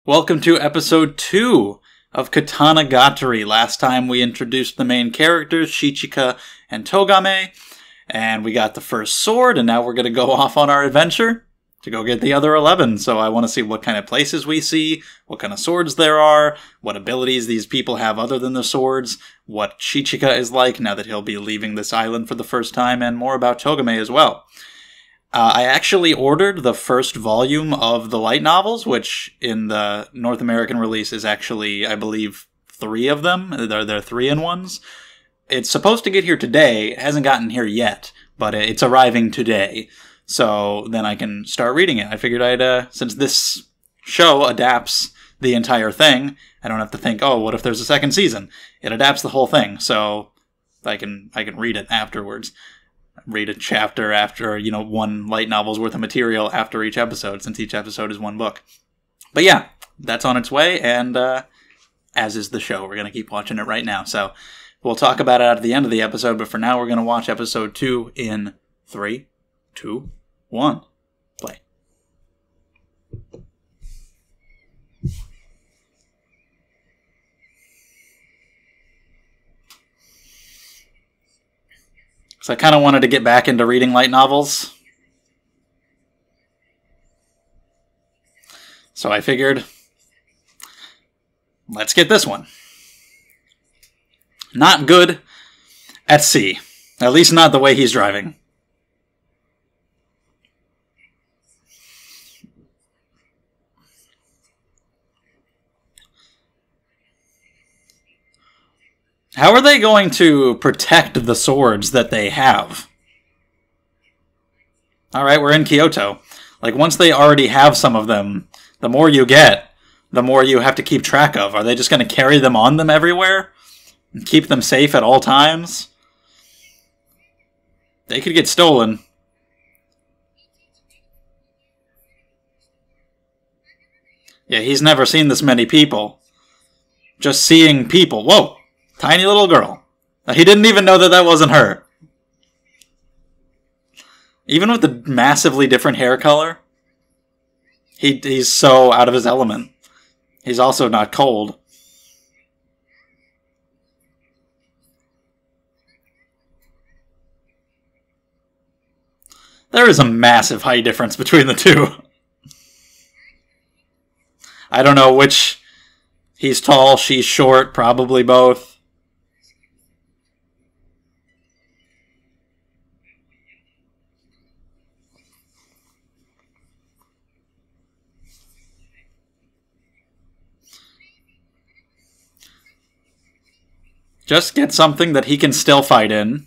Welcome to episode 2 of Katanagatari. Last time we introduced the main characters, Shichika and Togame, and we got the first sword, and now we're going to go off on our adventure to go get the other 11. So I want to see what kind of places we see, what kind of swords there are, what abilities these people have other than the swords, what Shichika is like now that he'll be leaving this island for the first time, and more about Togame as well. I actually ordered the first volume of the light novels, which in the North American release is actually, I believe, 3 of them. They're 3-in-1s. It's supposed to get here today. It hasn't gotten here yet, but it's arriving today. So then I can start reading it. I figured since this show adapts the entire thing, I don't have to think, oh, what if there's a second season? It adapts the whole thing, so I can read it afterwards. Read a chapter after, one light novel's worth of material after each episode, since each episode is one book. But yeah, that's on its way, and as is the show. We're going to keep watching it right now. So we'll talk about it at the end of the episode, but for now we're going to watch episode 2 in 3, 2, 1, play. So I kind of wanted to get back into reading light novels. So I figured, let's get this one. Not good at sea. At least not the way he's driving. How are they going to protect the swords that they have? Alright, we're in Kyoto. Like, once they already have some of them, the more you get, the more you have to keep track of. Are they just going to carry them on them everywhere? And keep them safe at all times? They could get stolen. Yeah, he's never seen this many people. Just seeing people. Whoa! Tiny little girl. He didn't even know that wasn't her. Even with the massively different hair color, he's so out of his element. He's also not cold. There is a massive height difference between the two. I don't know which. He's tall, she's short, probably both. Just get something that he can still fight in.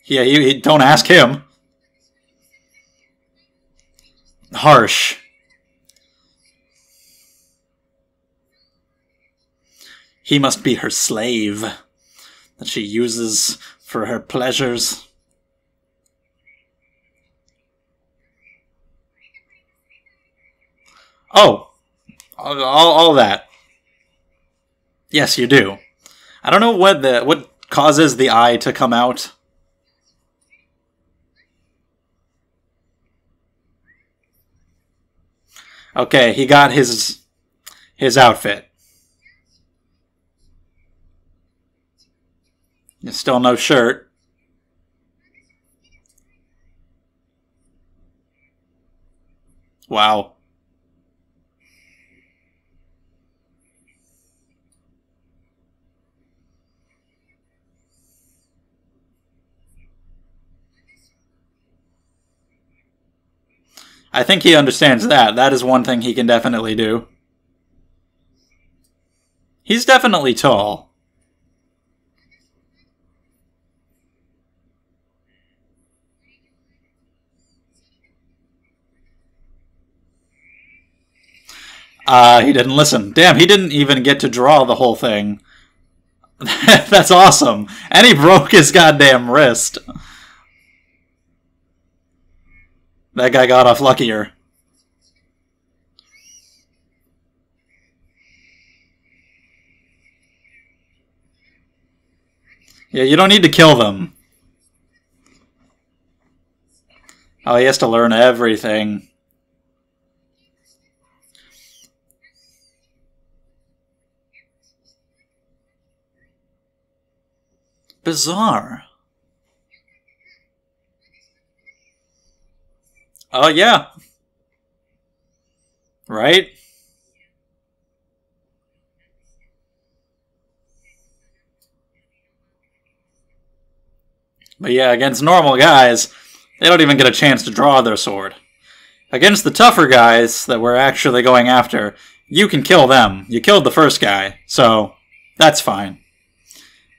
Yeah, you don't ask him. Harsh. He must be her slave that she uses for her pleasures. Oh, all that. Yes, you do. I don't know what causes the eye to come out. Okay, he got his outfit. Still no shirt. Wow. I think he understands that. That is one thing he can definitely do. He's definitely tall. He didn't listen. Damn, he didn't even get to draw the whole thing. That's awesome. And he broke his goddamn wrist. That guy got off luckier. Yeah, you don't need to kill them. Oh, he has to learn everything. Bizarre. Oh, yeah. Right? But yeah, against normal guys, they don't even get a chance to draw their sword. Against the tougher guys that we're actually going after, you can kill them. You killed the first guy, so that's fine.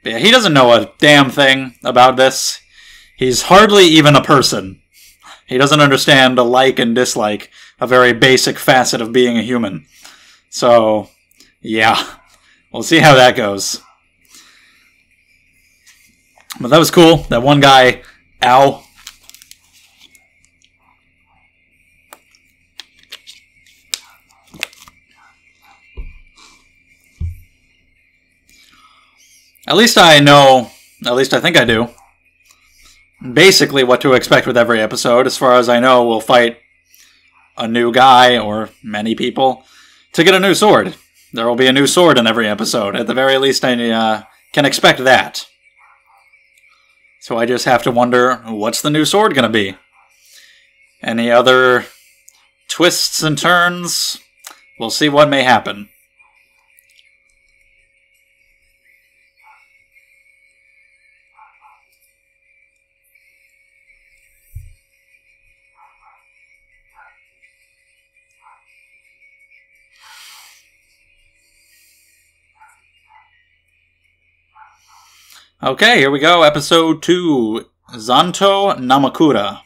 But yeah, he doesn't know a damn thing about this. He's hardly even a person. He doesn't understand a like and dislike, a very basic facet of being a human. So, yeah, we'll see how that goes. But that was cool. That one guy, ow. At least I know, at least I think I do, basically what to expect with every episode. As far as I know, we'll fight a new guy, or many people, to get a new sword. There will be a new sword in every episode. At the very least, I can expect that. So I just have to wonder, what's the new sword going to be? Any other twists and turns? We'll see what may happen. Okay, here we go. Episode 2. Zanto Namakura.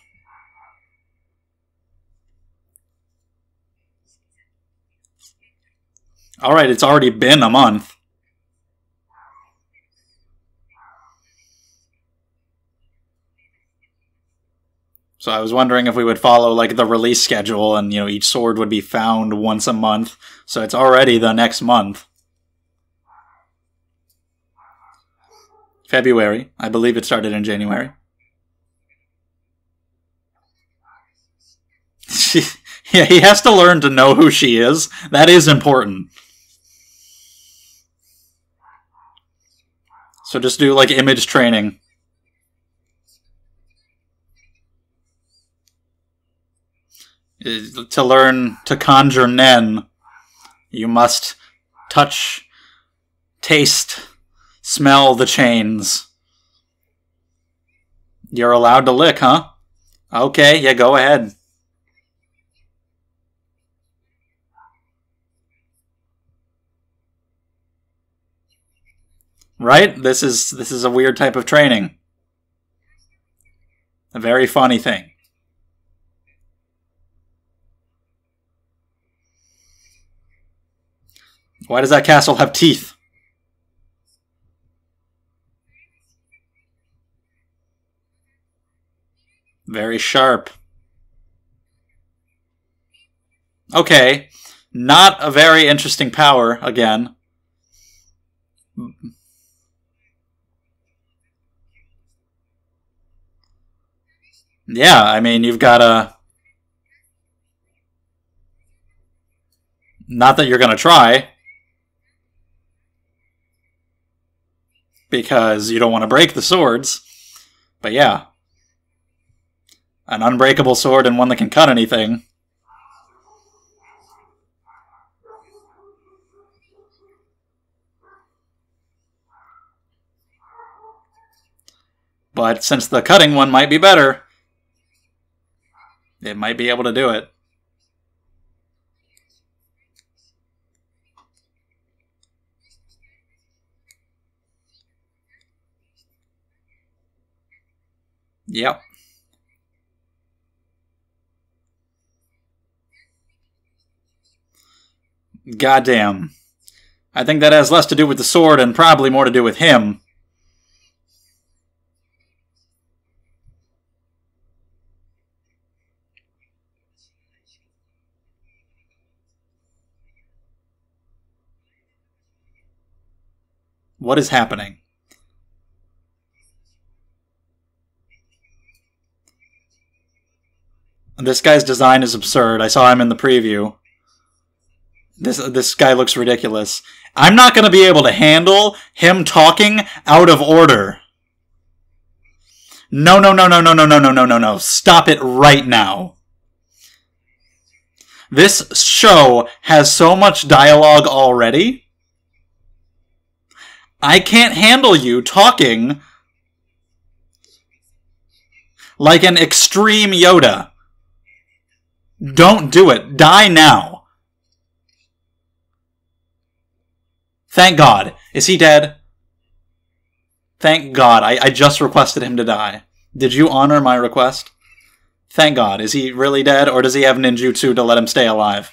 Alright, it's already been a month. So I was wondering if we would follow like the release schedule and, each sword would be found once a month. So it's already the next month. February. I believe it started in January. Yeah, he has to learn to know who she is. That is important. So just do like image training. To learn to conjure Nen, you must touch, taste, smell the chains. You're allowed to lick, huh? Okay, yeah, go ahead. Right? This is a weird type of training. A very funny thing. Why does that castle have teeth? Very sharp. Okay. Not a very interesting power, again. Yeah, I mean, you've got to... Not that you're going to try. Because you don't want to break the swords. But yeah. An unbreakable sword and one that can cut anything. But since the cutting one might be better, it might be able to do it. Yep. Goddamn. I think that has less to do with the sword and probably more to do with him. What is happening? This guy's design is absurd. I saw him in the preview. This guy looks ridiculous. I'm not going to be able to handle him talking out of order. No, no, no, no, no, no, no, no, no, no, no. Stop it right now. This show has so much dialogue already. I can't handle you talking like an extreme Yoda. Don't do it. Die now. Thank God. Is he dead? Thank God. I just requested him to die. Did you honor my request? Thank God. Is he really dead, or does he have ninjutsu to let him stay alive?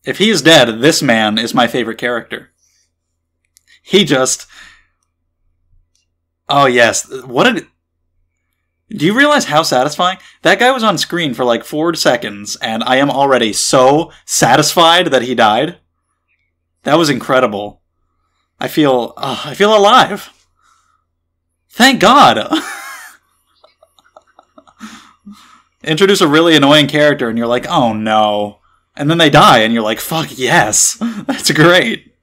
If he is dead, this man is my favorite character. He just... Oh, yes. Do you realize how satisfying? That guy was on screen for like 4 seconds, and I am already so satisfied that he died. That was incredible. I feel alive. Thank God. Introduce a really annoying character, and you're like, oh no. And then they die, and you're like, fuck yes. That's great.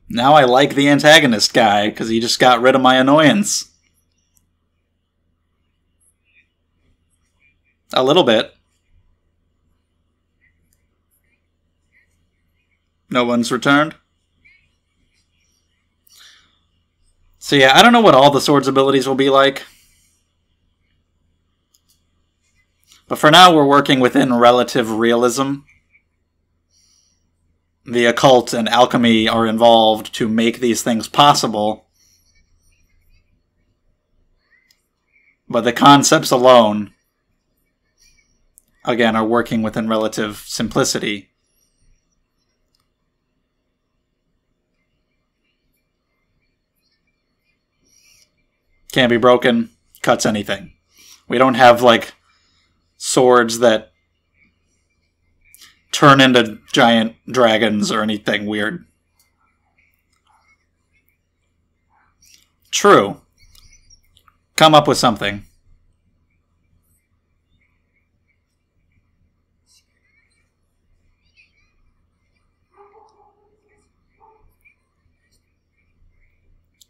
Now I like the antagonist guy, because he just got rid of my annoyance. A little bit. No one's returned. So yeah, I don't know what all the sword's abilities will be like. But for now, we're working within relative realism. The occult and alchemy are involved to make these things possible. But the concepts alone, again, are working within relative simplicity. Can't be broken, cuts anything. We don't have, like, swords that turn into giant dragons or anything weird. True. Come up with something.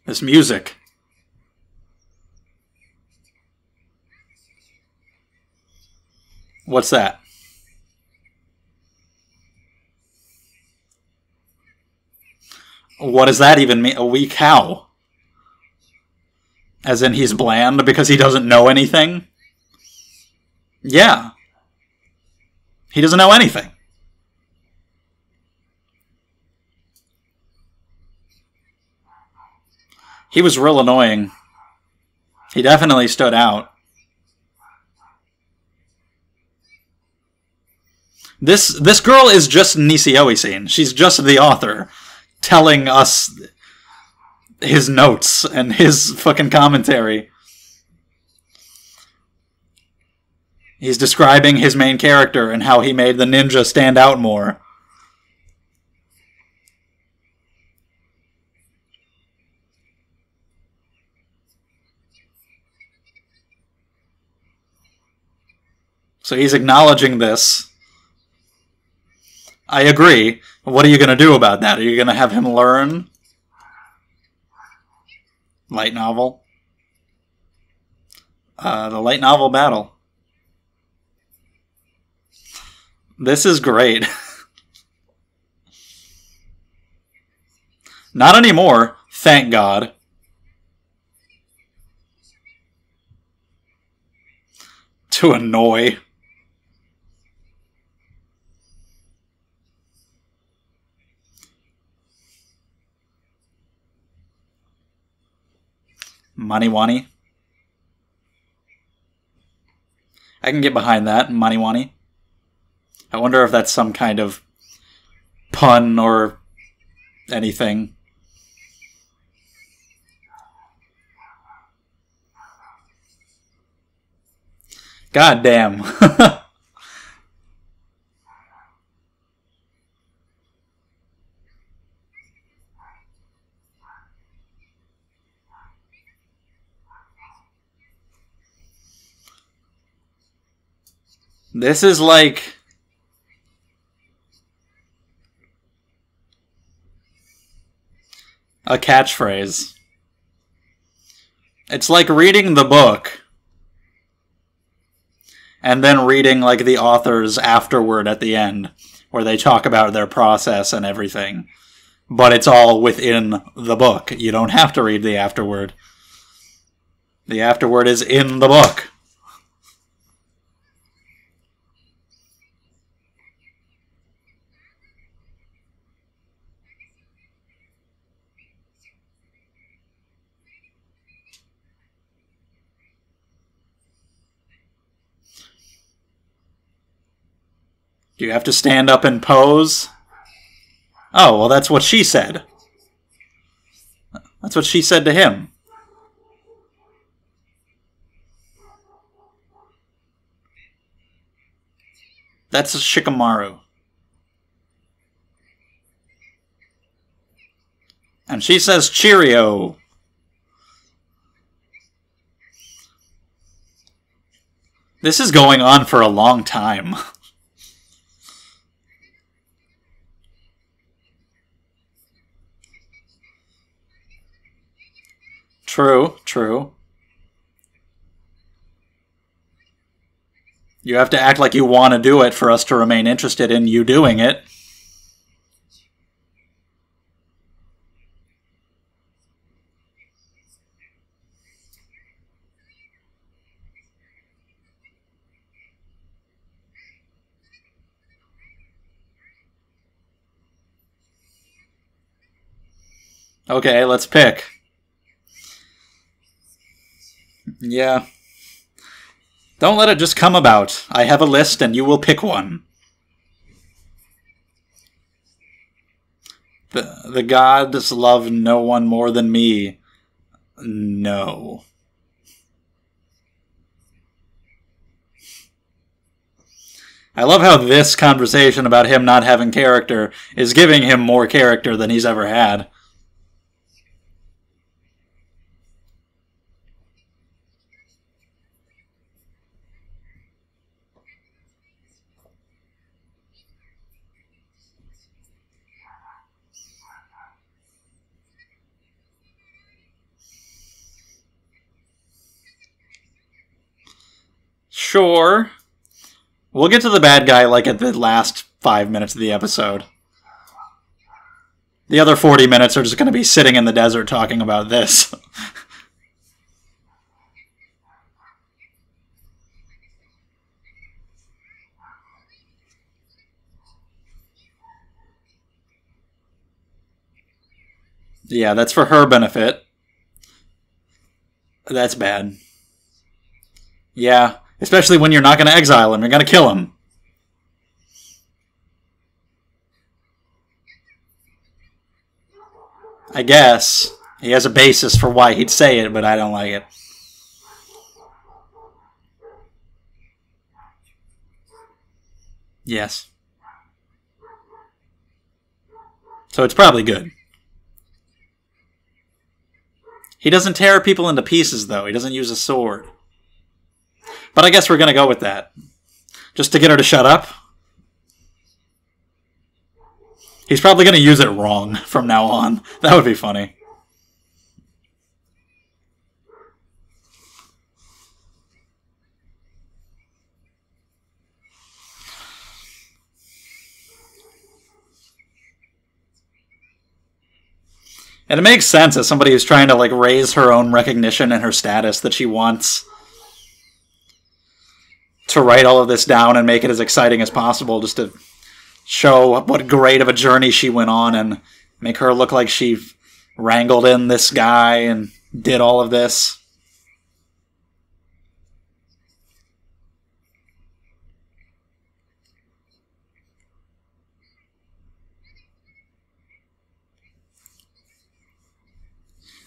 This music. What's that? What does that even mean? A weak how? As in he's bland because he doesn't know anything? Yeah. He doesn't know anything. He was real annoying. He definitely stood out. This girl is just Nisio-Isin. She's just the author telling us his notes and his fucking commentary. He's describing his main character and how he made the ninja stand out more. So he's acknowledging this. I agree. What are you going to do about that? Are you going to have him learn? Light novel. The light novel battle. This is great. Not anymore, thank God. To annoy. Maniwani. I can get behind that, Maniwani. I wonder if that's some kind of pun or anything. God damn. This is like... a catchphrase. It's like reading the book and then reading like the author's afterword at the end, where they talk about their process and everything. But it's all within the book. You don't have to read the afterword. The afterword is in the book. Do you have to stand up and pose? Oh, well, that's what she said. That's what she said to him. That's Shikamaru. And she says Cheerio. This is going on for a long time. True, true. You have to act like you want to do it for us to remain interested in you doing it. Okay, let's pick. Yeah. Don't let it just come about. I have a list and you will pick one. The gods love no one more than me. No. I love how this conversation about him not having character is giving him more character than he's ever had. Sure. We'll get to the bad guy like at the last 5 minutes of the episode. The other 40 minutes are just going to be sitting in the desert talking about this. Yeah, that's for her benefit. That's bad. Yeah, especially when you're not going to exile him. You're going to kill him. I guess. He has a basis for why he'd say it, but I don't like it. Yes. So it's probably good. He doesn't tear people into pieces, though. He doesn't use a sword. But I guess we're going to go with that. Just to get her to shut up. He's probably going to use it wrong from now on. That would be funny. And it makes sense as somebody who's trying to like raise her own recognition and her status that she wants to write all of this down and make it as exciting as possible just to show what great of a journey she went on and make her look like she wrangled in this guy and did all of this.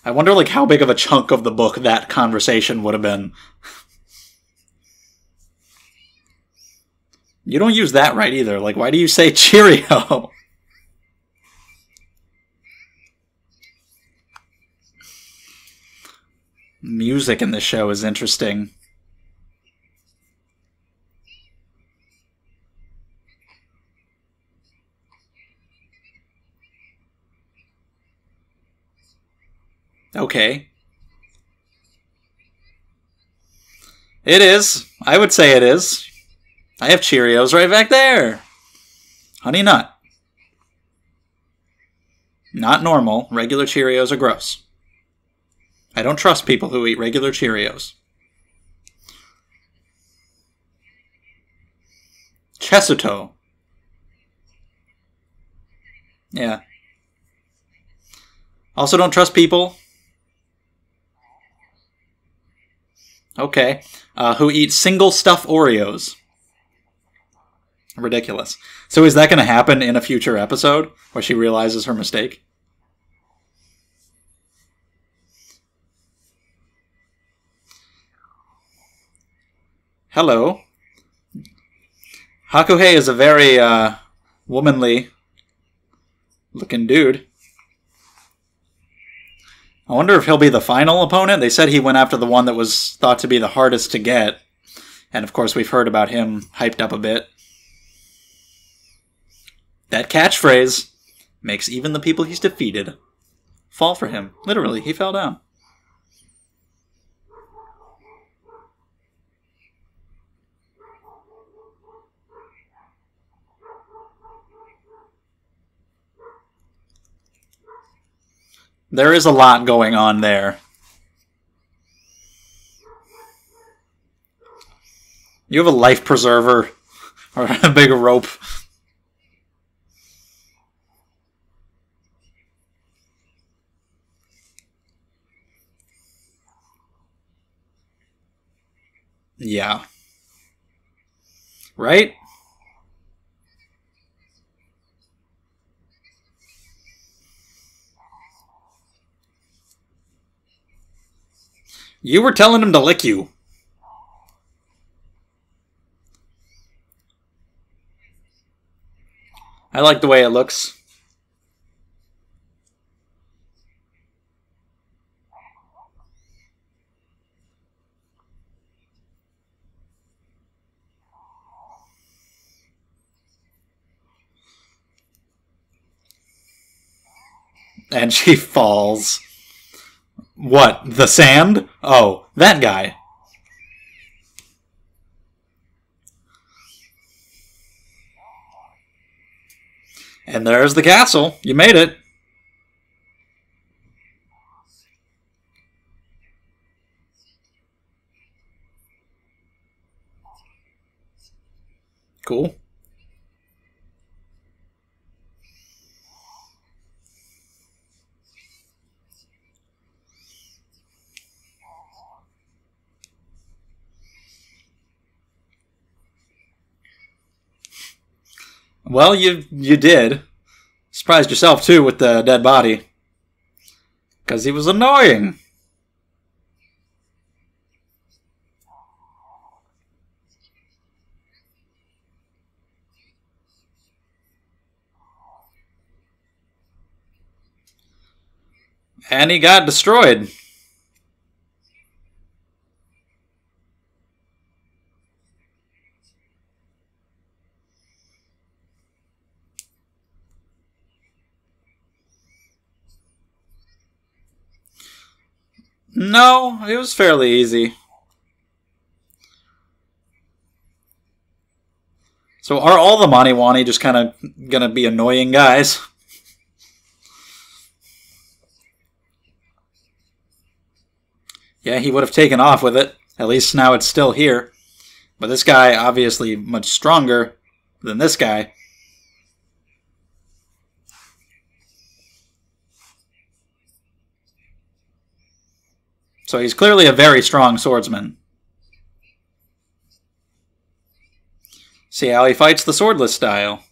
I wonder like how big of a chunk of the book that conversation would have been. You don't use that right either. Like, why do you say Cheerio? Music in this show is interesting. Okay. It is. I would say it is. I have Cheerios right back there. Honey Nut. Not normal. Regular Cheerios are gross. I don't trust people who eat regular Cheerios. Chesuto. Yeah. Also don't trust people. Okay. Who eat single stuff Oreos. Ridiculous. So is that going to happen in a future episode where she realizes her mistake? Hello. Hakuhei is a very womanly looking dude. I wonder if he'll be the final opponent. They said he went after the one that was thought to be the hardest to get. And of course we've heard about him hyped up a bit. That catchphrase makes even the people he's defeated fall for him. Literally, he fell down. There is a lot going on there. You have a life preserver or a big rope. Yeah. Right? You were telling him to lick you. I like the way it looks. And she falls. What? The sand? Oh, that guy. And there's the castle. You made it. Cool. Well, you did. Surprised yourself, too, with the dead body. Because he was annoying. And he got destroyed. No, it was fairly easy. So are all the Maniwani just kind of gonna be annoying guys? Yeah, he would have taken off with it. At least now it's still here. But this guy, obviously much stronger than this guy. So he's clearly a very strong swordsman. See how he fights the swordless style.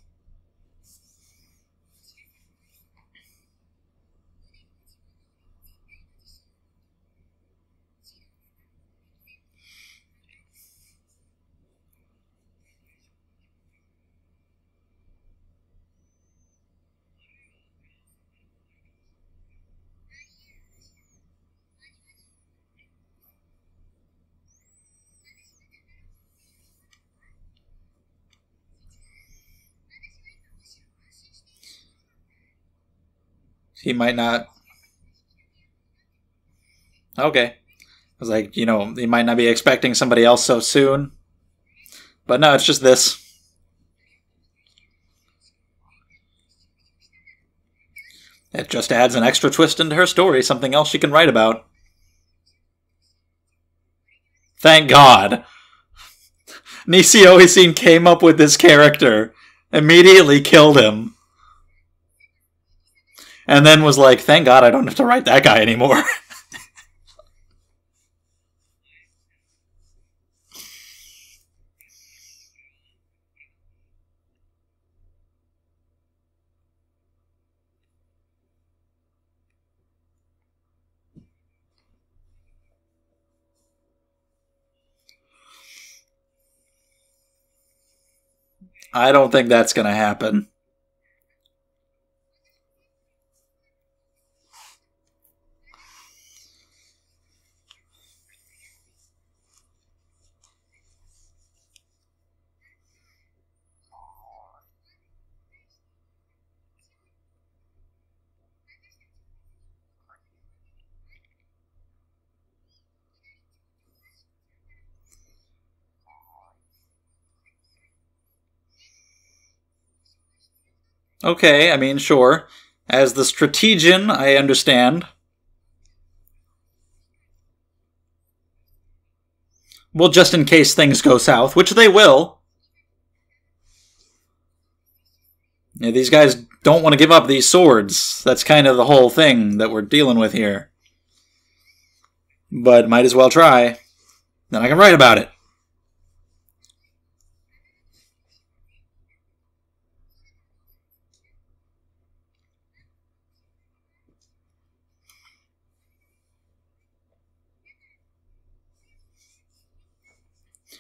He might not. Okay. I was like, you know, you might not be expecting somebody else so soon. But no, it's just this. It just adds an extra twist into her story, something else she can write about. Thank God. Nisio Isin came up with this character, immediately killed him, and then was like, thank God I don't have to write that guy anymore. I don't think that's going to happen. Okay, I mean, sure. As the strategian, I understand. Well, just in case things go south, which they will. Yeah, these guys don't want to give up these swords. That's kind of the whole thing that we're dealing with here. But might as well try. Then I can write about it.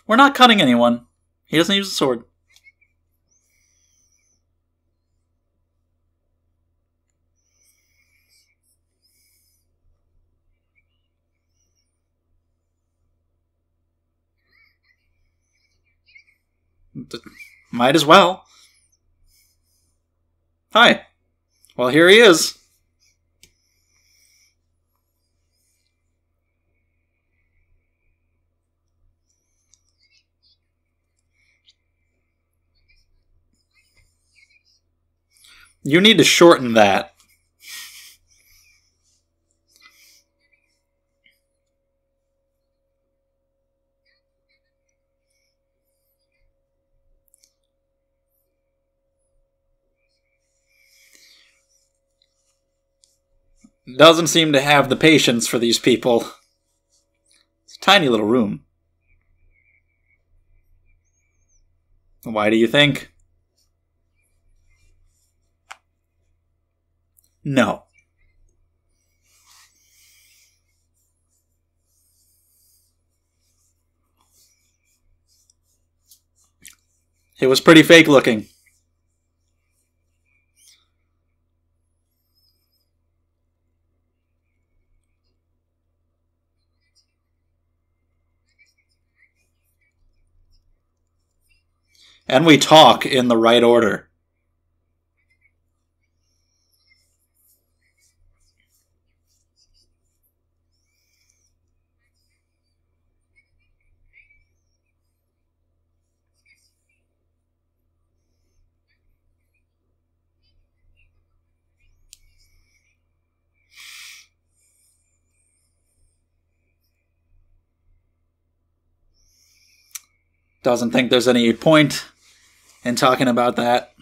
We're not cutting anyone. He doesn't use the sword. Might as well. Hi. Well, here he is. You need to shorten that. Doesn't seem to have the patience for these people. It's a tiny little room. Why do you think? No. It was pretty fake looking. And we talk in the right order. Doesn't think there's any point in talking about that.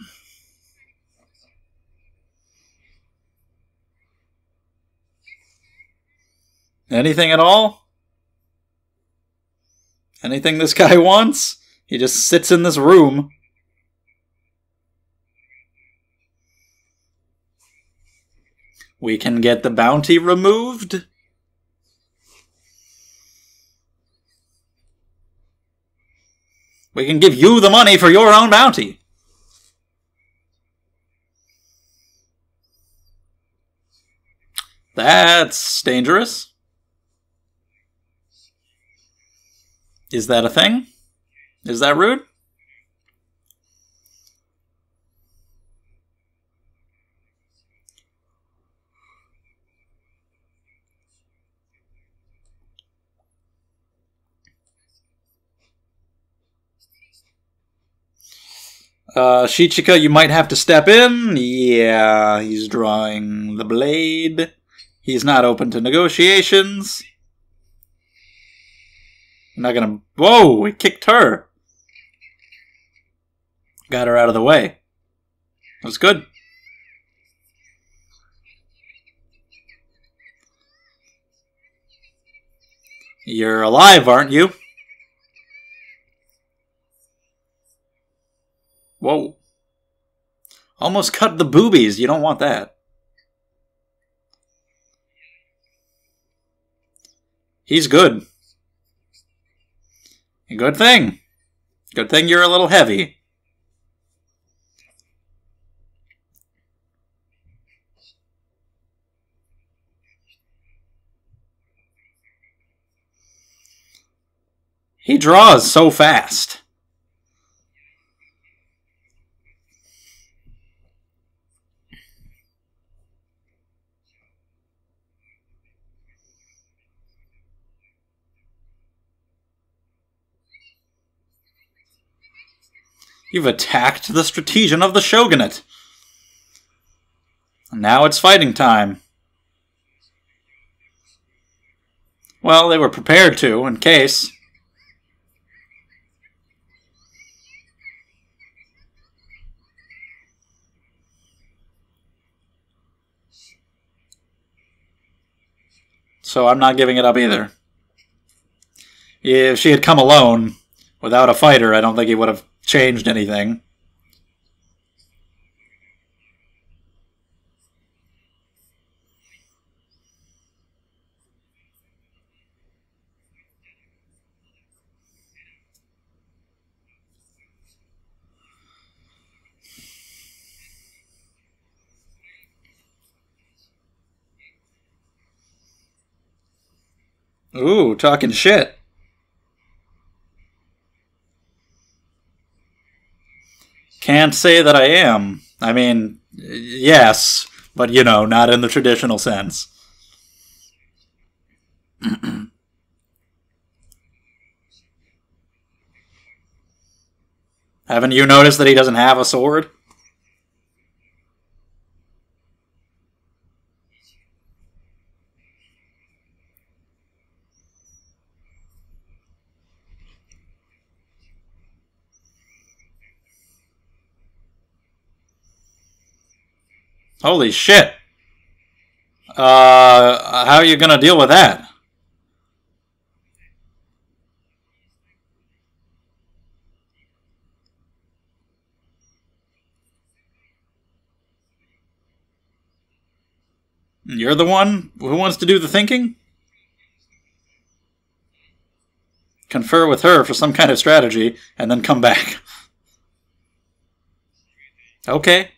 Anything at all? Anything this guy wants? He just sits in this room. We can get the bounty removed. We can give you the money for your own bounty. That's dangerous. Is that a thing? Is that rude? Shichika, you might have to step in. Yeah, he's drawing the blade. He's not open to negotiations. I'm not gonna... Whoa, he kicked her. Got her out of the way. That was good. You're alive, aren't you? Whoa. Almost cut the boobies. You don't want that. He's good. Good thing. Good thing you're a little heavy. He draws so fast. You've attacked the strategian of the shogunate. Now it's fighting time. Well, they were prepared to, in case. So I'm not giving it up either. If she had come alone, without a fighter, I don't think he would have changed anything. Ooh, talking shit. Can't say that I am. I mean, yes, but you know, not in the traditional sense. Haven't you noticed that he doesn't have a sword? Holy shit. How are you gonna deal with that? You're the one who wants to do the thinking? Confer with her for some kind of strategy, and then come back. Okay.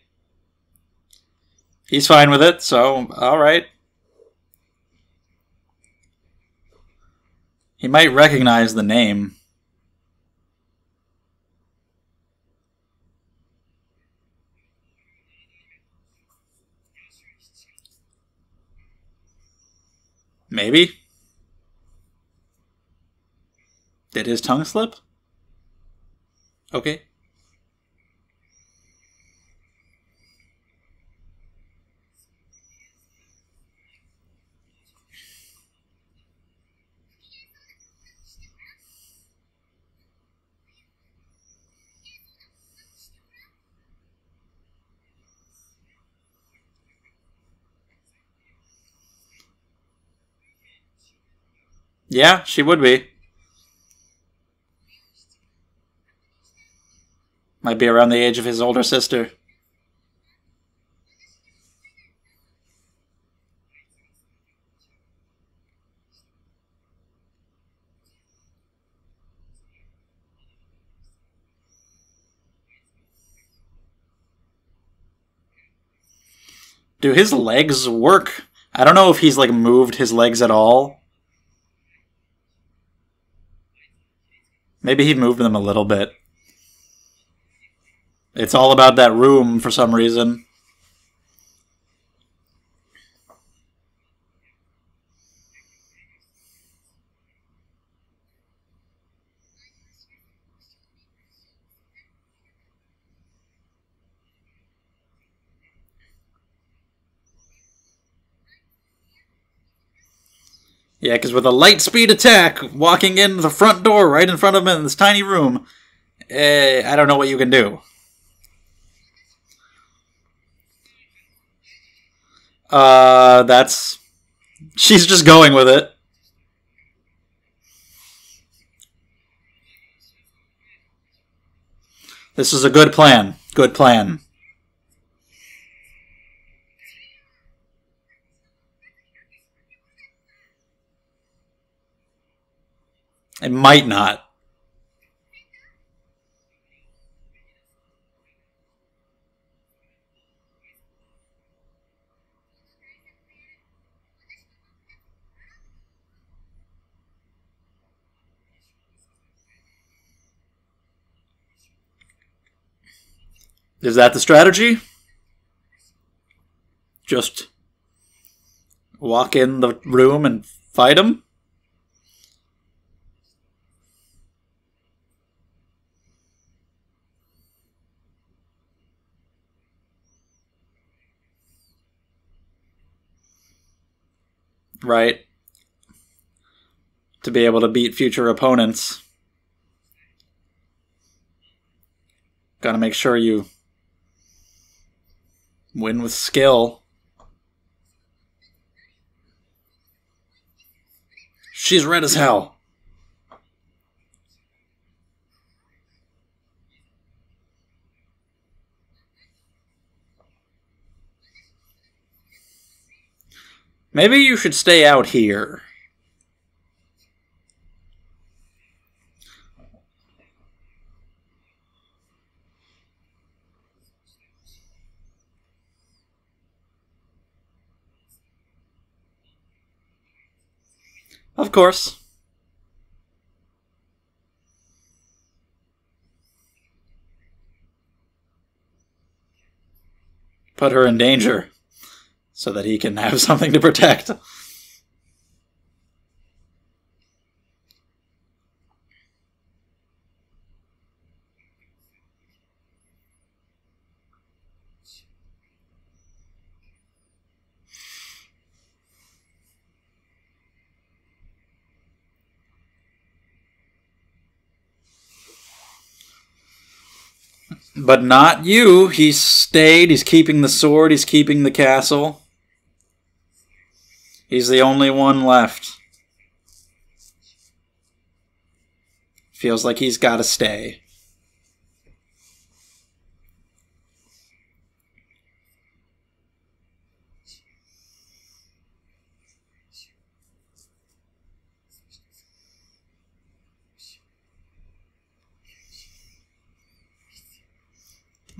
He's fine with it, so alright. He might recognize the name. Maybe. Did his tongue slip? Okay. Yeah, she would be. Might be around the age of his older sister. Do his legs work? I don't know if he's like moved his legs at all. Maybe he moved them a little bit. It's all about that room for some reason. Yeah, because with a light speed attack, walking in the front door right in front of him in this tiny room, I don't know what you can do. That's... She's just going with it. This is a good plan. Good plan. It might not. Is that the strategy? Just walk in the room and fight him? Right. To be able to beat future opponents. Gotta make sure you win with skill. She's red as hell. Maybe you should stay out here. Of course. Put her in danger so that he can have something to protect. But not you. He's stayed. He's keeping the sword. He's keeping the castle. He's the only one left. Feels like he's got to stay.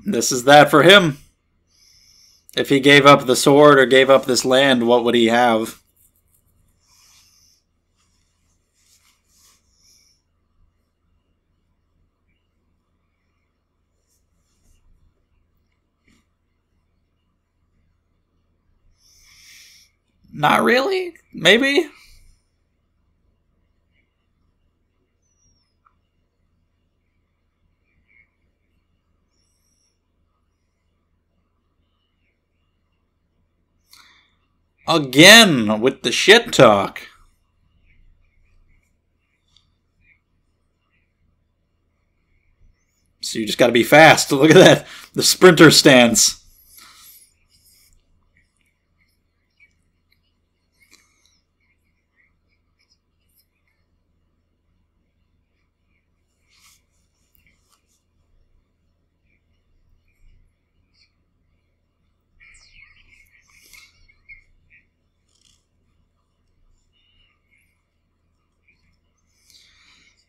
This is that for him. If he gave up the sword or gave up this land, what would he have? Not really? Maybe? Again, with the shit talk. So you just gotta be fast. Look at that. The sprinter stance.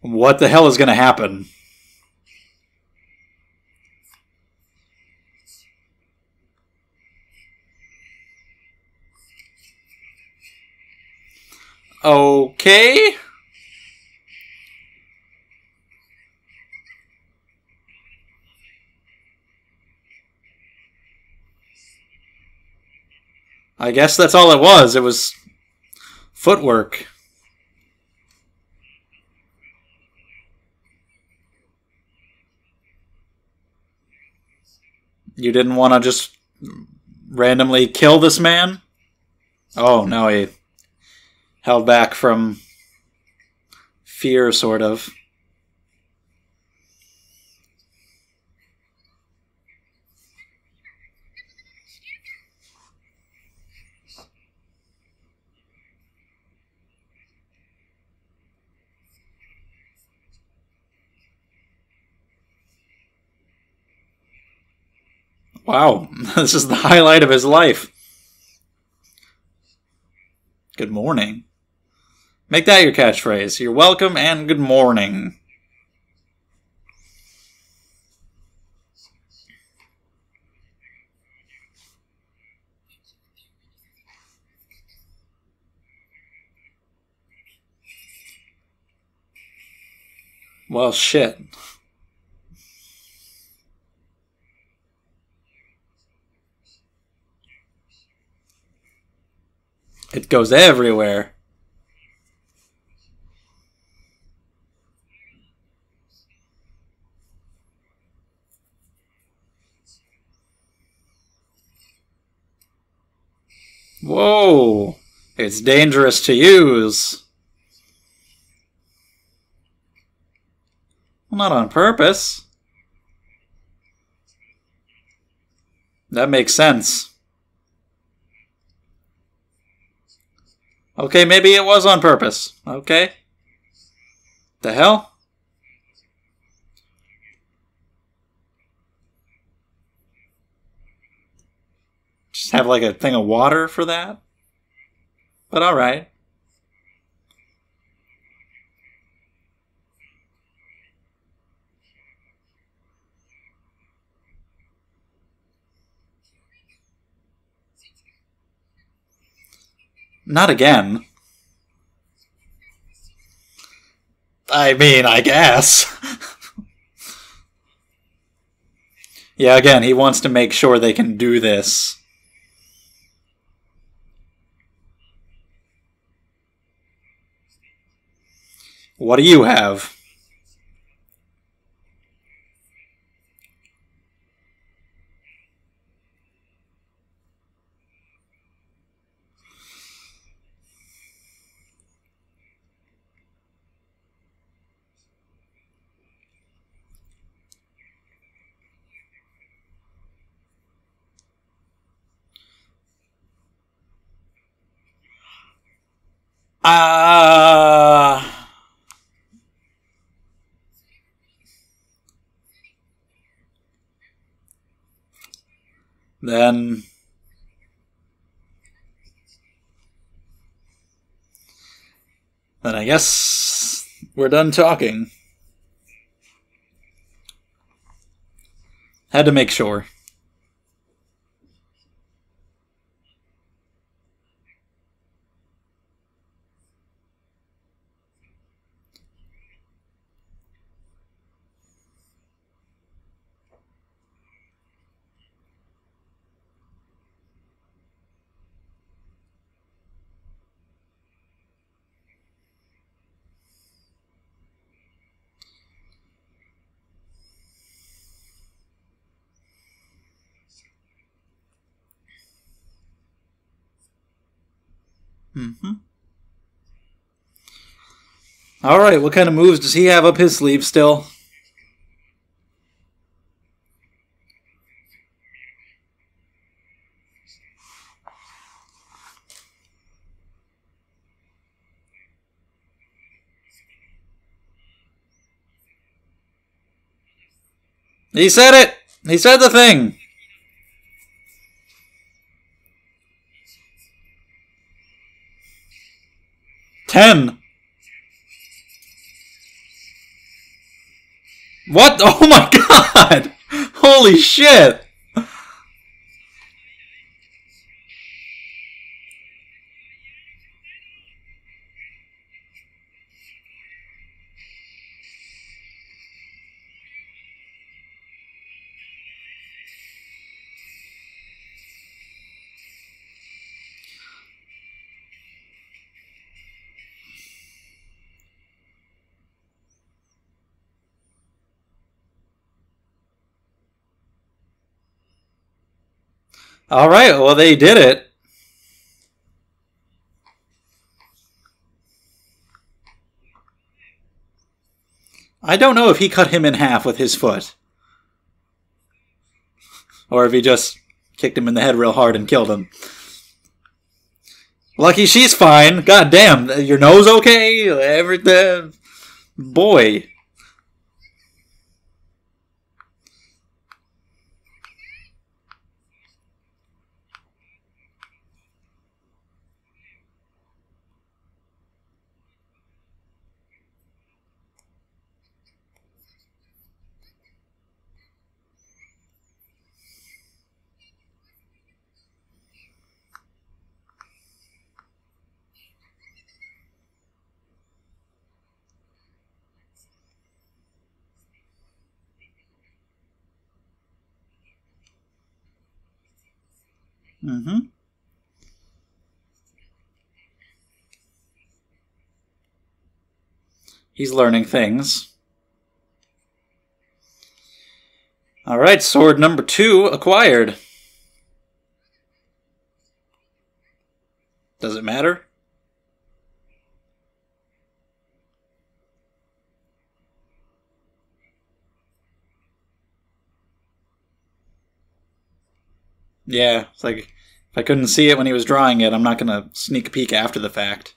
What the hell is going to happen? Okay. I guess that's all it was. It was footwork. You didn't want to just randomly kill this man? Oh, no, held back from fear, sort of. Wow, this is the highlight of his life. Good morning. Make that your catchphrase. You're welcome and good morning. Well, shit. It goes everywhere. Whoa! It's dangerous to use. Well, not on purpose. That makes sense. Okay, maybe it was on purpose. Okay. The hell? Just have like a thing of water for that? But alright. Not again. I mean, I guess. Yeah, again, he wants to make sure they can do this. What do you have? Then I guess we're done talking. Had to make sure. Alright, what kind of moves does he have up his sleeve still? He said it! He said the thing! Ten! What? Oh my god! Holy shit! Alright, well they did it. I don't know if he cut him in half with his foot. Or if he just kicked him in the head real hard and killed him. Lucky she's fine. God damn, your nose okay? Everything. Boy. Mm-hmm. He's learning things. Alright, sword number 2 acquired. Does it matter? Yeah, it's like, if I couldn't see it when he was drawing it, I'm not going to sneak a peek after the fact.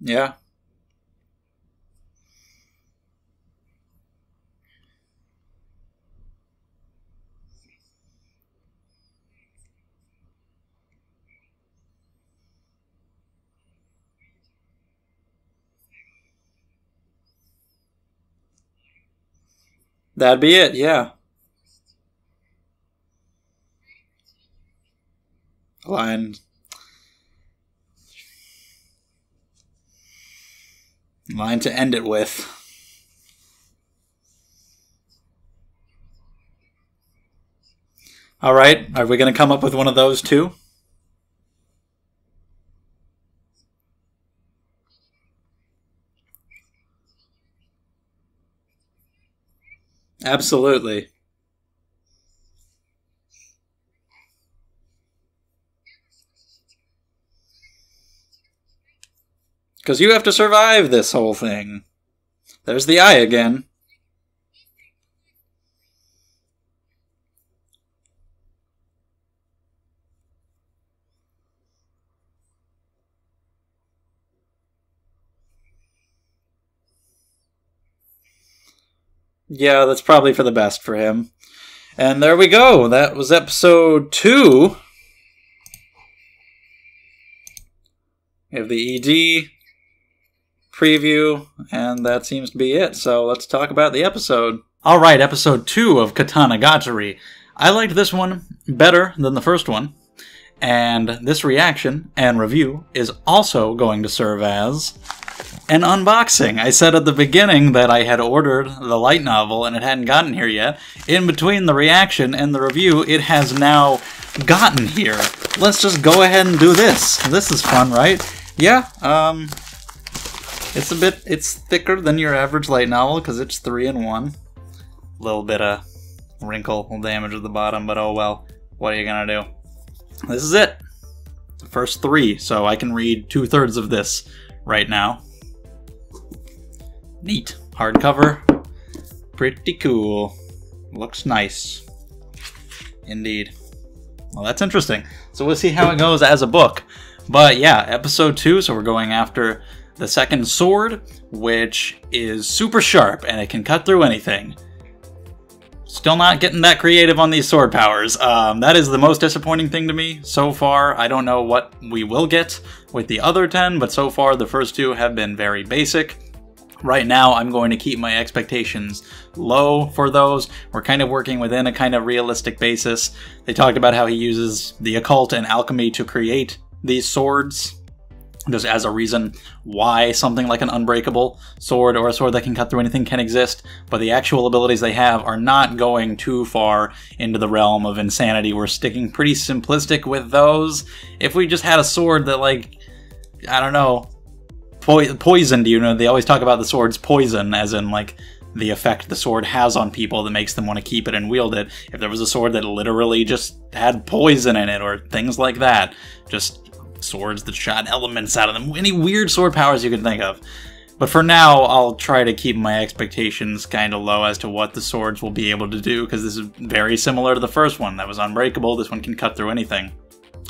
Yeah. That'd be it, yeah. Line to end it with. Alright, are we going to come up with one of those too? Absolutely. Because you have to survive this whole thing. There's the eye again. Yeah, that's probably for the best for him. And there we go. That was episode 2. We have the ED preview, and that seems to be it. So let's talk about the episode. Alright, episode 2 of Katanagatari. I liked this one better than the first one. And this reaction and review is also going to serve as an unboxing. I said at the beginning that I had ordered the light novel and it hadn't gotten here yet. In between the reaction and the review, it has now gotten here. Let's just go ahead and do this. This is fun, right? Yeah, it's thicker than your average light novel because it's 3-in-1. Little bit of wrinkle damage at the bottom, but oh well. What are you gonna do? This is it. The first 3, so I can read 2/3 of this right now. Neat. Hardcover. Pretty cool. Looks nice. Indeed. Well, that's interesting. So we'll see how it goes as a book. But yeah, episode 2, so we're going after the second sword, which is super sharp and it can cut through anything. Still not getting that creative on these sword powers. That is the most disappointing thing to me so far. I don't know what we will get with the other 10, but so far the first 2 have been very basic. Right now, I'm going to keep my expectations low for those. We're kind of working within a kind of realistic basis. They talked about how he uses the occult and alchemy to create these swords. just as a reason why something like an unbreakable sword or a sword that can cut through anything can exist, but the actual abilities they have are not going too far into the realm of insanity. We're sticking pretty simplistic with those. If we just had a sword that, like, I don't know, poisoned, you know, they always talk about the sword's poison, as in, like, the effect the sword has on people that makes them want to keep it and wield it. If there was a sword that literally just had poison in it, or things like that, just swords that shot elements out of them, any weird sword powers you can think of. But for now, I'll try to keep my expectations kind of low as to what the swords will be able to do, because this is very similar to the first one. That was unbreakable. This one can cut through anything.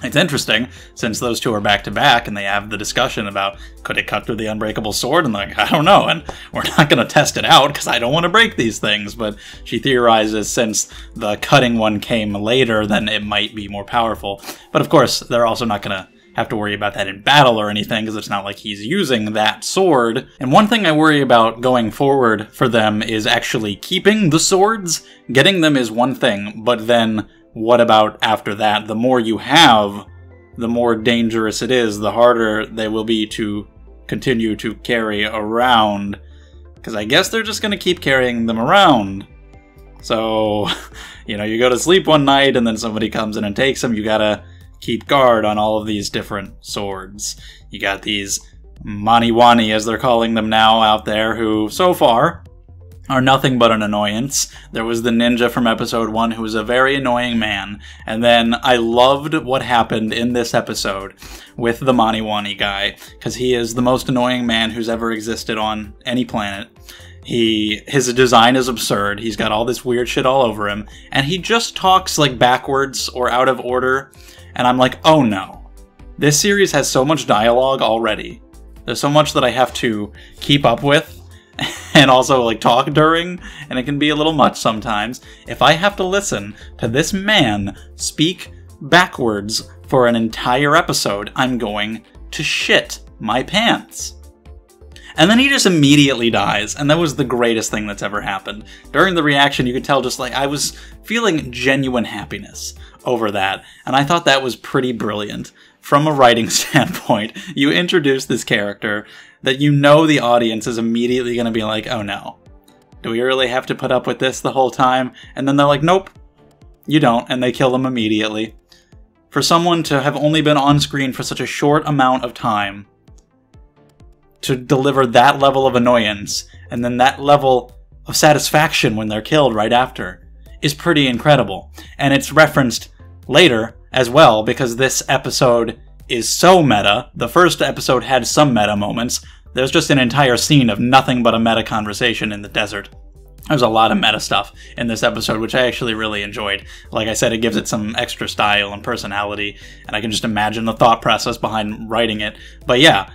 It's interesting, since those two are back-to-back, and they have the discussion about, could it cut through the unbreakable sword? And like, I don't know, and we're not going to test it out, because I don't want to break these things, but she theorizes since the cutting one came later, then it might be more powerful. But of course, they're also not going to have to worry about that in battle or anything, because it's not like he's using that sword. And one thing I worry about going forward for them is actually keeping the swords. Getting them is one thing, but then what about after that? The more you have, the more dangerous it is, the harder they will be to continue to carry around. Because I guess they're just going to keep carrying them around. So, you know, you go to sleep one night and then somebody comes in and takes them, you gotta keep guard on all of these different swords. You got these maniwani, as they're calling them now, out there, who, so far, are nothing but an annoyance. There was the ninja from episode 1 who was a very annoying man, and then I loved what happened in this episode with the maniwani guy, because he is the most annoying man who's ever existed on any planet. His design is absurd, he's got all this weird shit all over him, and he just talks like backwards or out of order. And I'm like, oh no. This series has so much dialogue already. There's so much that I have to keep up with and also like talk during, and it can be a little much sometimes. If I have to listen to this man speak backwards for an entire episode, I'm going to shit my pants. And then he just immediately dies, and that was the greatest thing that's ever happened. During the reaction, you could tell just like I was feeling genuine happiness over that, and I thought that was pretty brilliant. From a writing standpoint, you introduce this character that you know the audience is immediately going to be like, oh no, do we really have to put up with this the whole time? And then they're like, nope, you don't, and they kill him immediately. For someone to have only been on screen for such a short amount of time, to deliver that level of annoyance, and then that level of satisfaction when they're killed right after, is pretty incredible. And it's referenced later as well, because this episode is so meta. The first episode had some meta moments. There's just an entire scene of nothing but a meta conversation in the desert. There's a lot of meta stuff in this episode, which I actually really enjoyed. Like I said, it gives it some extra style and personality, and I can just imagine the thought process behind writing it. But yeah,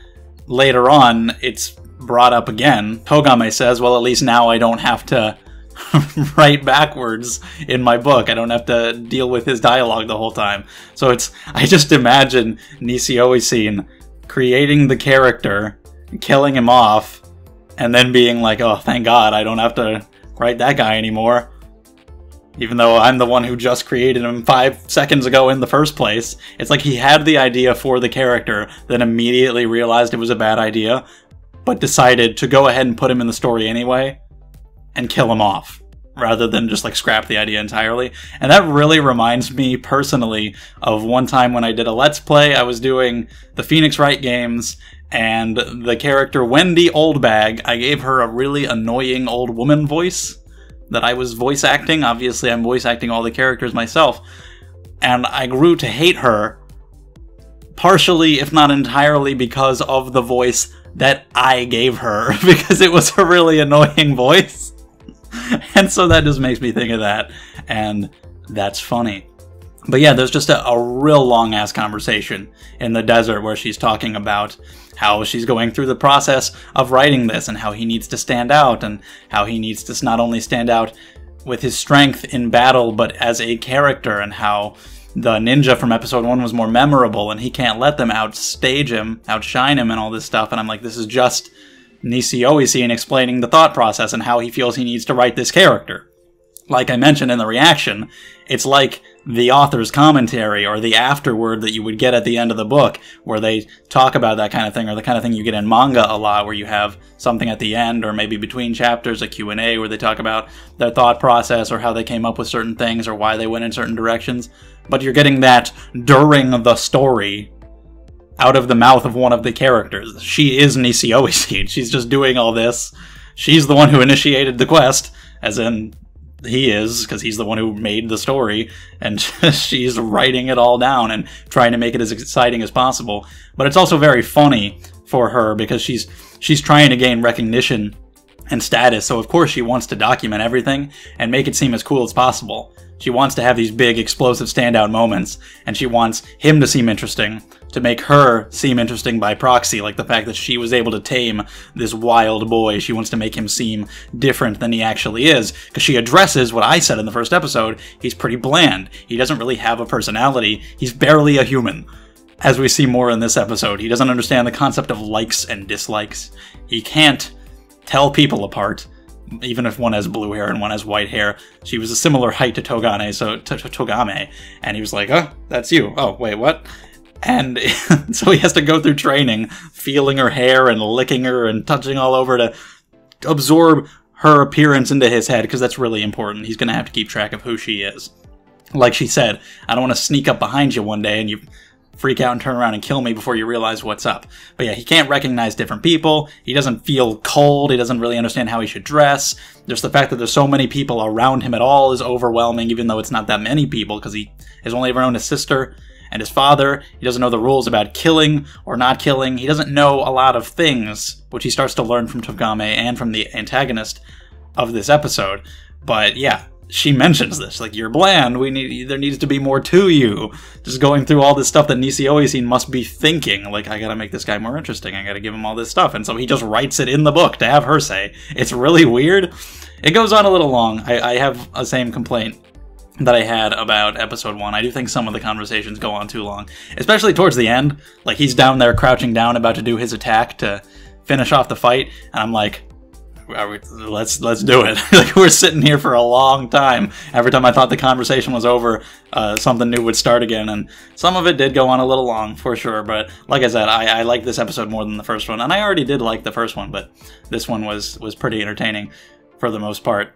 later on, it's brought up again. Togame says, well, at least now I don't have to write backwards in my book. I don't have to deal with his dialogue the whole time. So I just imagine Nishio creating the character, killing him off, and then being like, oh, thank God, I don't have to write that guy anymore. Even though I'm the one who just created him 5 seconds ago in the first place. It's like he had the idea for the character, then immediately realized it was a bad idea, but decided to go ahead and put him in the story anyway, and kill him off, rather than just like scrap the idea entirely. And that really reminds me personally of one time when I did a Let's Play. I was doing the Phoenix Wright games, and the character Wendy Oldbag, I gave her a really annoying old woman voice that I was voice acting. Obviously, I'm voice acting all the characters myself. And I grew to hate her, partially, if not entirely, because of the voice that I gave her, because it was a really annoying voice. And so that just makes me think of that, and that's funny. But yeah, there's just a real long-ass conversation in the desert where she's talking about how she's going through the process of writing this, and how he needs to stand out, and how he needs to not only stand out with his strength in battle, but as a character, and how the ninja from episode 1 was more memorable, and he can't let them outstage him, outshine him, and all this stuff. And I'm like, this is just Nishio explaining the thought process and how he feels he needs to write this character. Like I mentioned in the reaction, it's like the author's commentary or the afterword that you would get at the end of the book, where they talk about that kind of thing, or the kind of thing you get in manga a lot, where you have something at the end or maybe between chapters, a Q&A, where they talk about their thought process or how they came up with certain things or why they went in certain directions. But you're getting that during the story out of the mouth of one of the characters. She is Nisio Isin. She's just doing all this. She's the one who initiated the quest, as in he is, because he's the one who made the story, and she's writing it all down and trying to make it as exciting as possible. But it's also very funny for her, because she's trying to gain recognition and status, so of course she wants to document everything and make it seem as cool as possible. She wants to have these big, explosive, standout moments, and she wants him to seem interesting, to make her seem interesting by proxy, like the fact that she was able to tame this wild boy. She wants to make him seem different than he actually is, because she addresses what I said in the first episode. He's pretty bland. He doesn't really have a personality. He's barely a human. As we see more in this episode, he doesn't understand the concept of likes and dislikes. He can't tell people apart, even if one has blue hair and one has white hair. She was a similar height to Togame, and he was like, oh, that's you. Oh, wait, what? And so he has to go through training, feeling her hair and licking her and touching all over to absorb her appearance into his head, because that's really important. He's going to have to keep track of who she is. Like she said, I don't want to sneak up behind you one day and you freak out and turn around and kill me before you realize what's up. But yeah, he can't recognize different people. He doesn't feel cold. He doesn't really understand how he should dress. Just the fact that there's so many people around him at all is overwhelming, even though it's not that many people, because he has only ever known his sister and his father. He doesn't know the rules about killing or not killing. He doesn't know a lot of things, which he starts to learn from Togame and from the antagonist of this episode. But yeah, she mentions this, like, you're bland, there needs to be more to you. Just going through all this stuff that Nisio Isin must be thinking, like, I gotta make this guy more interesting, I gotta give him all this stuff, and so he just writes it in the book to have her say. It's really weird. It goes on a little long. I have a same complaint that I had about episode 1. I do think some of the conversations go on too long, especially towards the end. Like, he's down there crouching down about to do his attack to finish off the fight, and I'm like, let's do it. Like, we're sitting here for a long time. Every time I thought the conversation was over, something new would start again, and some of it did go on a little long, for sure, but like I said, I like this episode more than the first one, and I already did like the first one, but this one was pretty entertaining for the most part.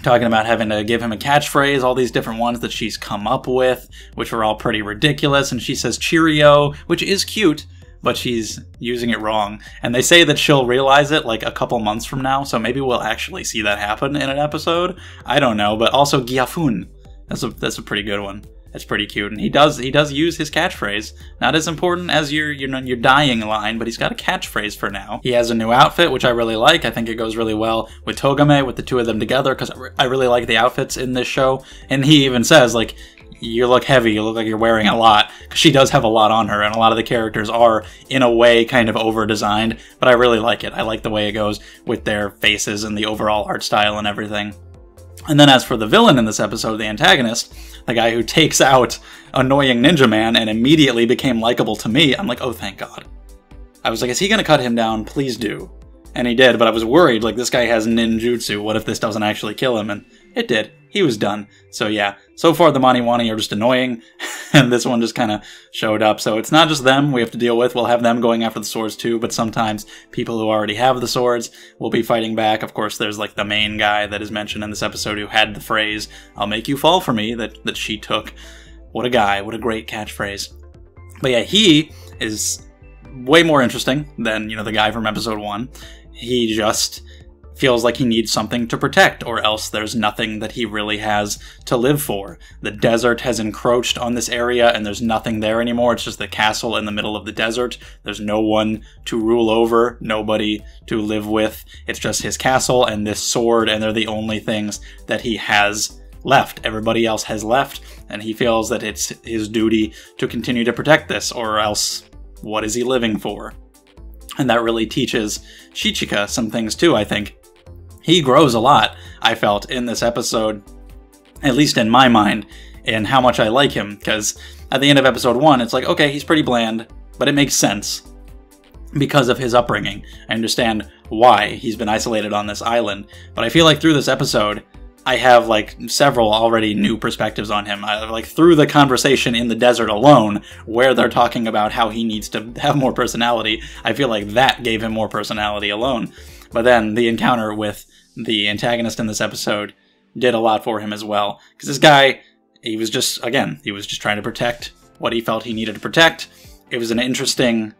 Talking about having to give him a catchphrase, all these different ones that she's come up with, which are all pretty ridiculous, and she says cheerio, which is cute, but she's using it wrong. And they say that she'll realize it like a couple months from now, so maybe we'll actually see that happen in an episode. I don't know, but also Gyafun. That's a pretty good one. It's pretty cute, and he does use his catchphrase. Not as important as your dying line, but he's got a catchphrase for now. He has a new outfit, which I really like. I think it goes really well with Togame, with the two of them together, because I really like the outfits in this show. And he even says, like, you look heavy, you look like you're wearing a lot, because she does have a lot on her, and a lot of the characters are, in a way, kind of over-designed, but I really like it. I like the way it goes with their faces and the overall art style and everything. And then as for the villain in this episode, the antagonist, the guy who takes out annoying Ninja Man and immediately became likable to me, I'm like, oh, thank God. I was like, is he going to cut him down? Please do. And he did, but I was worried, like, this guy has ninjutsu, what if this doesn't actually kill him? And it did. He was done. So yeah, so far the Maniwani are just annoying, and this one just kind of showed up. So it's not just them we have to deal with. We'll have them going after the swords too, but sometimes people who already have the swords will be fighting back. Of course, there's like the main guy that is mentioned in this episode who had the phrase, I'll make you fall for me, that she took. What a guy, what a great catchphrase. But yeah, he is way more interesting than, the guy from episode 1. He just feels like he needs something to protect, or else there's nothing that he really has to live for. The desert has encroached on this area, and there's nothing there anymore. It's just the castle in the middle of the desert. There's no one to rule over, nobody to live with. It's just his castle and this sword, and they're the only things that he has left. Everybody else has left, and he feels that it's his duty to continue to protect this, or else what is he living for? And that really teaches Shichika some things too, I think. He grows a lot, I felt, in this episode, at least in my mind, in how much I like him, because at the end of episode 1, it's like, okay, he's pretty bland, but it makes sense because of his upbringing. I understand why he's been isolated on this island, but I feel like through this episode, I have like several already new perspectives on him. Like through the conversation in the desert alone, where they're talking about how he needs to have more personality, I feel like that gave him more personality alone. But then the encounter with the antagonist in this episode did a lot for him as well. Because this guy, he was just trying to protect what he felt he needed to protect. It was an interesting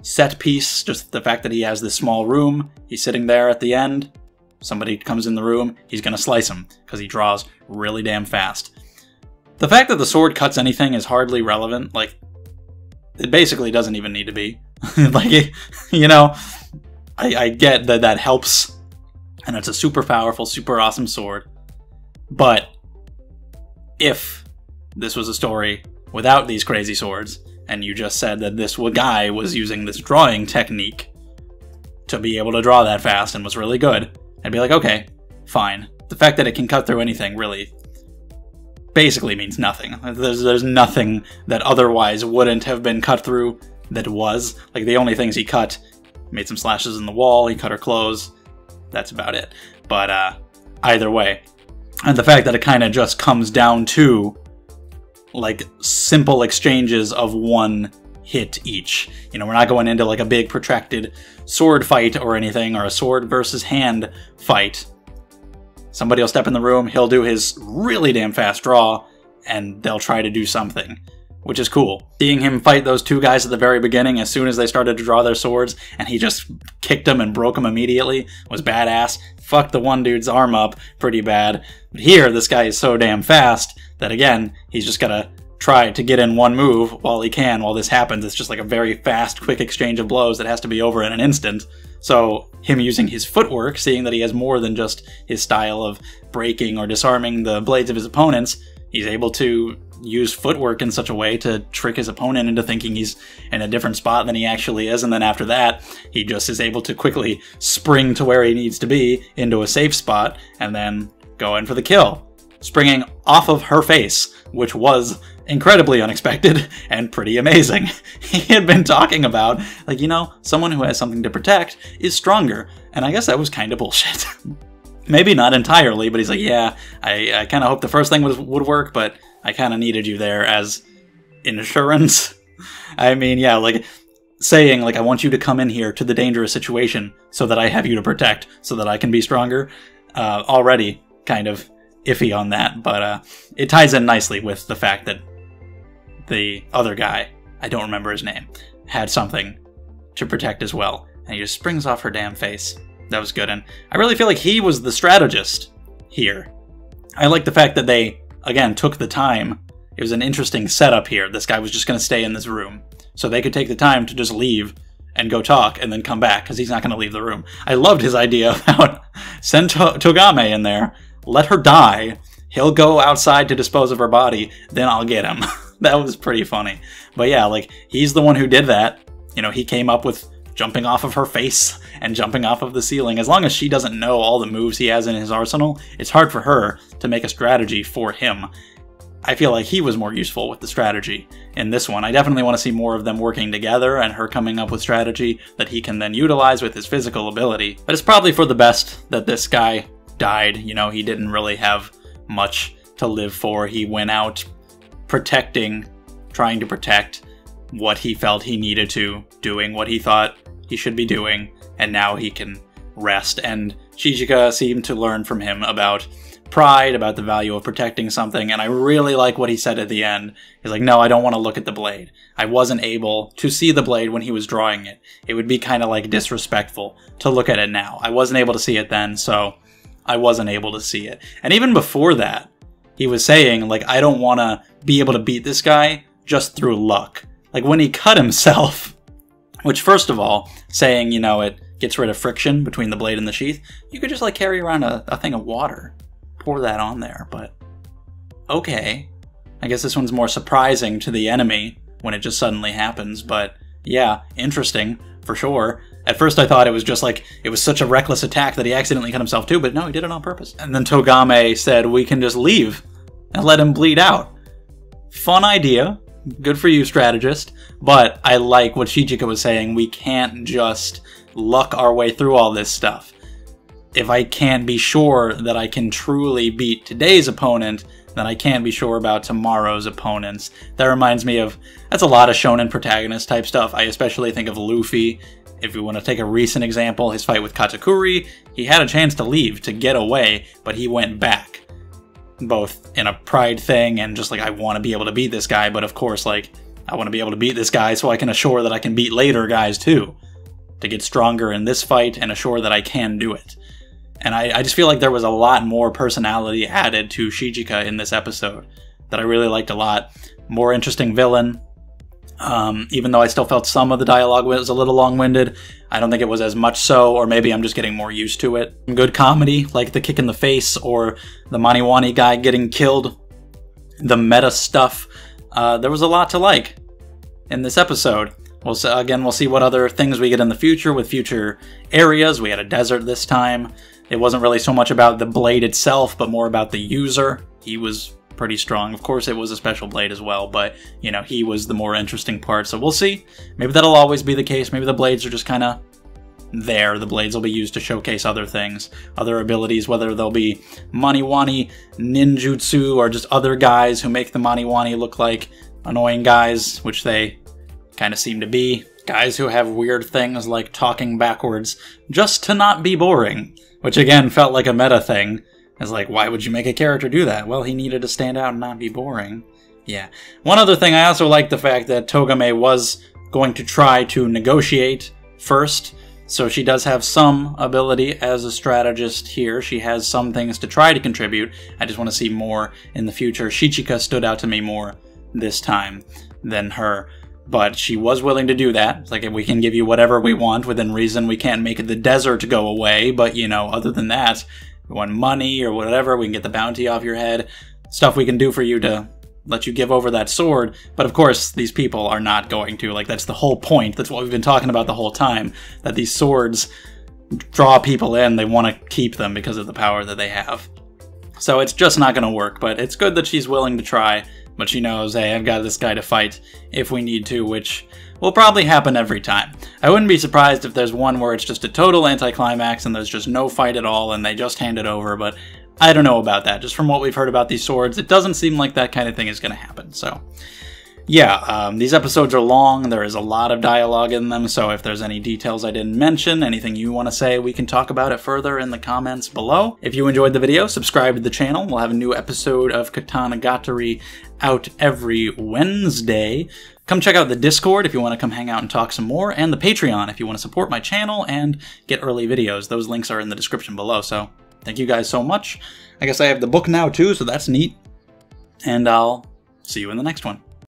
set piece, just the fact that he has this small room, he's sitting there at the end, somebody comes in the room, he's gonna slice him, because he draws really damn fast. The fact that the sword cuts anything is hardly relevant, like, it basically doesn't even need to be. Like, you know, I get that that helps, and it's a super powerful, super awesome sword, but if this was a story without these crazy swords, and you just said that this guy was using this drawing technique to be able to draw that fast and was really good, I'd be like, okay, fine. The fact that it can cut through anything really basically means nothing. There's nothing that otherwise wouldn't have been cut through that was. Like, the only things he cut, made some slashes in the wall, he cut her clothes, that's about it. But either way, and the fact that it kind of just comes down to like simple exchanges of one hit each. You know, we're not going into like a big protracted sword fight or anything, or a sword versus hand fight. Somebody will step in the room, he'll do his really damn fast draw, and they'll try to do something, which is cool. Seeing him fight those two guys at the very beginning, as soon as they started to draw their swords, and he just kicked them and broke them immediately, was badass. Fucked the one dude's arm up pretty bad. But here, this guy is so damn fast that, again, he's just gotta try to get in one move while he can while this happens. It's just like a very fast, quick exchange of blows that has to be over in an instant. So him using his footwork, seeing that he has more than just his style of breaking or disarming the blades of his opponents, he's able to use footwork in such a way to trick his opponent into thinking he's in a different spot than he actually is, and then after that, he just is able to quickly spring to where he needs to be into a safe spot, and then go in for the kill. Springing off of her face, which was incredibly unexpected and pretty amazing. He had been talking about, like, you know, someone who has something to protect is stronger, and I guess that was kind of bullshit. Maybe not entirely, but he's like, yeah, I kind of hoped the first thing would work, but I kind of needed you there as insurance. I mean, yeah, like, saying, like, I want you to come in here to the dangerous situation so that I have you to protect, so that I can be stronger, already kind of iffy on that, but it ties in nicely with the fact that the other guy, I don't remember his name, had something to protect as well, and he just springs off her damn face. That was good, and I really feel like he was the strategist here. I like the fact that they, again, took the time. It was an interesting setup here. This guy was just going to stay in this room, so they could take the time to just leave and go talk and then come back, because he's not going to leave the room. I loved his idea about send Togame in there, let her die, he'll go outside to dispose of her body, then I'll get him. That was pretty funny. But yeah, like, he's the one who did that. You know, he came up with jumping off of her face and jumping off of the ceiling. As long as she doesn't know all the moves he has in his arsenal, it's hard for her to make a strategy for him. I feel like he was more useful with the strategy in this one. I definitely want to see more of them working together and her coming up with strategy that he can then utilize with his physical ability. But it's probably for the best that this guy died. You know, he didn't really have much to live for. He went out protecting, trying to protect what he felt he needed to, doing what he thought he should be doing, and now he can rest. And Chichika seemed to learn from him about pride, about the value of protecting something, and I really like what he said at the end. He's like, no, I don't want to look at the blade. I wasn't able to see the blade when he was drawing it. It would be kind of like disrespectful to look at it now. I wasn't able to see it then, so I wasn't able to see it. And even before that, he was saying, like, I don't want to be able to beat this guy just through luck. Like, when he cut himself, which, first of all, saying, you know, it gets rid of friction between the blade and the sheath, you could just, like, carry around a thing of water, pour that on there, but okay. I guess this one's more surprising to the enemy when it just suddenly happens, but yeah, interesting, for sure. At first I thought it was just like, it was such a reckless attack that he accidentally cut himself too, but no, he did it on purpose. And then Togame said, we can just leave and let him bleed out. Fun idea. Good for you, strategist. But I like what Chichika was saying. We can't just luck our way through all this stuff. if I can't be sure that I can truly beat today's opponent, then I can't be sure about tomorrow's opponents. That reminds me of, that's a lot of shonen protagonist type stuff. I especially think of Luffy. If we want to take a recent example, his fight with Katakuri, he had a chance to leave, to get away, but he went back. Both in a pride thing and just like, I want to be able to beat this guy, but of course, like, I want to be able to beat this guy so I can assure that I can beat later guys too. To get stronger in this fight and assure that I can do it. And I just feel like there was a lot more personality added to Shichika in this episode that I really liked a lot. More interesting villain. Even though I still felt some of the dialogue was a little long-winded, I don't think it was as much so, or maybe I'm just getting more used to it. Good comedy, like the kick in the face or the Maniwani guy getting killed. The meta stuff. There was a lot to like in this episode. We'll see what other things we get in the future with future areas. We had a desert this time. It wasn't really so much about the blade itself, but more about the user. He was pretty strong. Of course, it was a special blade as well, but, you know, he was the more interesting part. So we'll see. Maybe that'll always be the case. Maybe the blades are just kind of there. The blades will be used to showcase other things, other abilities, whether they'll be Maniwani ninjutsu or just other guys who make the Maniwani look like annoying guys, which they kind of seem to be. Guys who have weird things like talking backwards just to not be boring, which again felt like a meta thing. It's like, why would you make a character do that? Well, he needed to stand out and not be boring. Yeah. One other thing, I also like the fact that Togame was going to try to negotiate first, so she does have some ability as a strategist here. She has some things to try to contribute. I just want to see more in the future. Shichika stood out to me more this time than her. But she was willing to do that. It's like, we can give you whatever we want within reason. We can't make the desert go away, but, you know, other than that, we want money or whatever, we can get the bounty off your head. Stuff we can do for you to let you give over that sword. But of course, these people are not going to. Like, that's the whole point. That's what we've been talking about the whole time. That these swords draw people in. They want to keep them because of the power that they have. So it's just not going to work. But it's good that she's willing to try. But she knows, hey, I've got this guy to fight if we need to, which will probably happen every time. I wouldn't be surprised if there's one where it's just a total anticlimax and there's just no fight at all and they just hand it over, but I don't know about that. Just from what we've heard about these swords, it doesn't seem like that kind of thing is going to happen. So, yeah, these episodes are long. There is a lot of dialogue in them, so if there's any details I didn't mention, anything you want to say, we can talk about it further in the comments below. If you enjoyed the video, subscribe to the channel. We'll have a new episode of Katanagatari out every Wednesday. Come check out the Discord if you want to come hang out and talk some more, and the Patreon if you want to support my channel and get early videos. Those links are in the description below, so thank you guys so much. I guess I have the book now too, so that's neat. And I'll see you in the next one.